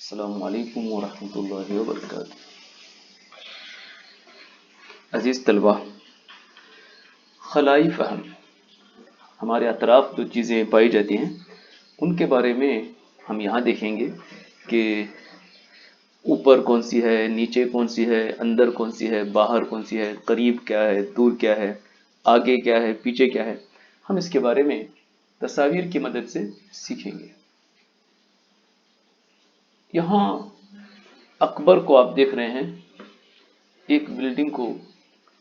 अस्सलामु अलैकुम वरहमतुल्लाहि वबरकातुह। अजीज तलबा, खलाई फहम, हमारे अतराफ जो चीज़ें पाई जाती हैं उनके बारे में हम यहाँ देखेंगे कि ऊपर कौन सी है, नीचे कौन सी है, अंदर कौन सी है, बाहर कौन सी है, करीब क्या है, दूर क्या है, आगे क्या है, पीछे क्या है। हम इसके बारे में तस्वीर की मदद से सीखेंगे। यहाँ अकबर को आप देख रहे हैं, एक बिल्डिंग को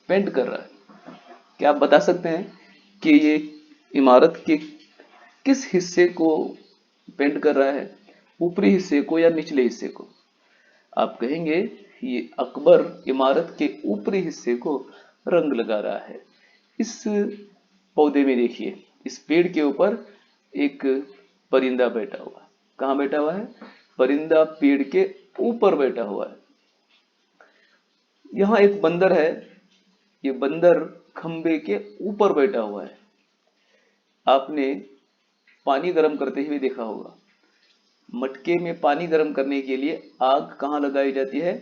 पेंट कर रहा है। क्या आप बता सकते हैं कि ये इमारत के किस हिस्से को पेंट कर रहा है, ऊपरी हिस्से को या निचले हिस्से को? आप कहेंगे ये अकबर इमारत के ऊपरी हिस्से को रंग लगा रहा है। इस पौधे में देखिए, इस पेड़ के ऊपर एक परिंदा बैठा हुआ है। कहाँ बैठा हुआ है? परिंदा पेड़ के ऊपर बैठा हुआ है। यहाँ एक बंदर है, ये बंदर खंबे के ऊपर बैठा हुआ है। आपने पानी गर्म करते हुए देखा होगा। मटके में पानी गर्म करने के लिए आग कहाँ लगाई जाती है?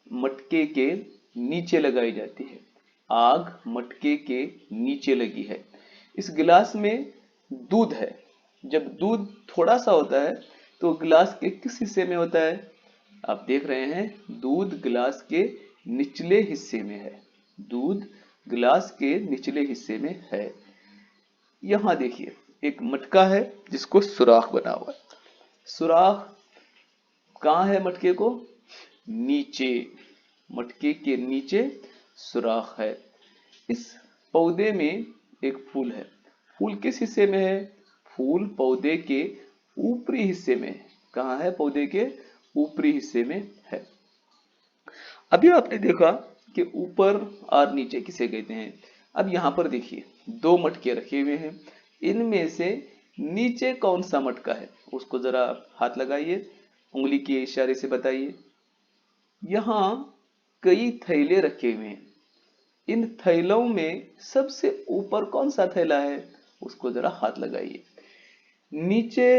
मटके के नीचे लगाई जाती है। आग मटके के नीचे लगी है। इस गिलास में दूध है। जब दूध थोड़ा सा होता है तो गिलास के किस हिस्से में होता है? आप देख रहे हैं, दूध गिलास के निचले हिस्से में है। दूध गिलास के निचले हिस्से में है। यहाँ देखिए, एक मटका है जिसको सुराख बना हुआ है। सुराख कहाँ है मटके को? नीचे, मटके के नीचे सुराख है। इस पौधे में एक फूल है। फूल किस हिस्से में है? फूल पौधे के ऊपरी हिस्से में है। कहाँ है? पौधे के ऊपरी हिस्से में है। अभी आपने देखा कि ऊपर और नीचे किसे कहते हैं। अब यहाँ पर देखिए, दो मटके रखे हुए हैं। इनमें से नीचे कौन सा मटका है? उसको जरा हाथ लगाइए, उंगली के इशारे से बताइए। यहाँ कई थैले रखे हुए हैं। इन थैलों में सबसे ऊपर कौन सा थैला है? उसको जरा हाथ लगाइए। नीचे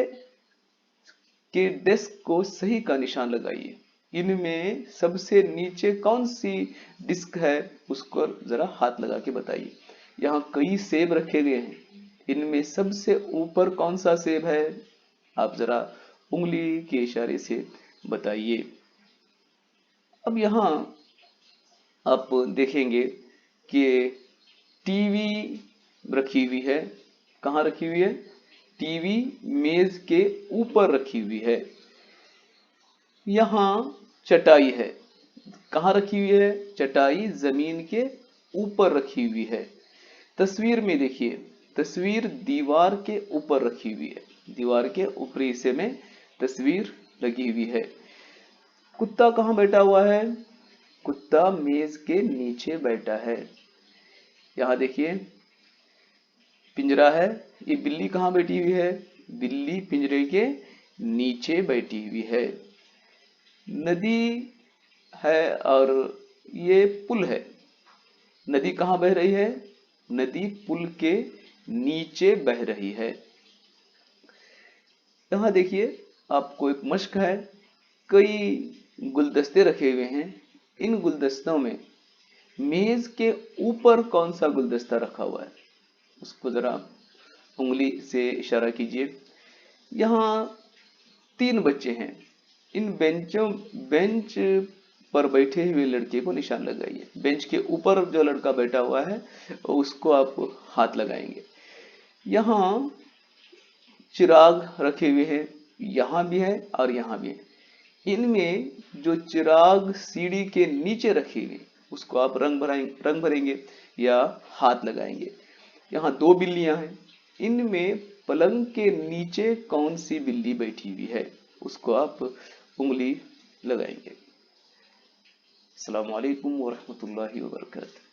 के डेस्क को सही का निशान लगाइए। इनमें सबसे नीचे कौन सी डिस्क है? उसको जरा हाथ लगा के बताइए। यहाँ कई सेब रखे गए हैं। इनमें सबसे ऊपर कौन सा सेब है? आप जरा उंगली के इशारे से बताइए। अब यहाँ आप देखेंगे कि टीवी रखी हुई है। कहाँ रखी हुई है? टीवी मेज के ऊपर रखी हुई है। यहाँ चटाई है। कहाँ रखी हुई है? चटाई जमीन के ऊपर रखी हुई है। तस्वीर में देखिए, तस्वीर दीवार के ऊपर रखी हुई है। दीवार के ऊपरी हिस्से में तस्वीर लगी हुई है। कुत्ता कहाँ बैठा हुआ है? कुत्ता मेज के नीचे बैठा है। यहाँ देखिए, पिंजरा है। ये बिल्ली कहाँ बैठी हुई है? बिल्ली पिंजरे के नीचे बैठी हुई है। नदी है और ये पुल है। नदी कहाँ बह रही है? नदी पुल के नीचे बह रही है। यहाँ देखिए, आपको एक मशक है। कई गुलदस्ते रखे हुए हैं। इन गुलदस्तों में मेज के ऊपर कौन सा गुलदस्ता रखा हुआ है? उसको जरा उंगली से इशारा कीजिए। यहाँ 3 बच्चे हैं। इन बेंच पर बैठे हुए लड़के को निशान लगाइए। बेंच के ऊपर जो लड़का बैठा हुआ है उसको आप हाथ लगाएंगे। यहाँ चिराग रखे हुए हैं। यहाँ भी है और यहाँ भी है। इनमें जो चिराग सीढ़ी के नीचे रखे हुए उसको आप रंग भरेंगे या हाथ लगाएंगे। यहाँ 2 बिल्लियां हैं। इनमें पलंग के नीचे कौन सी बिल्ली बैठी हुई है? उसको आप उंगली लगाएंगे। अस्सलामु अलैकुम वरहमतुल्लाहि वबरकातुहू।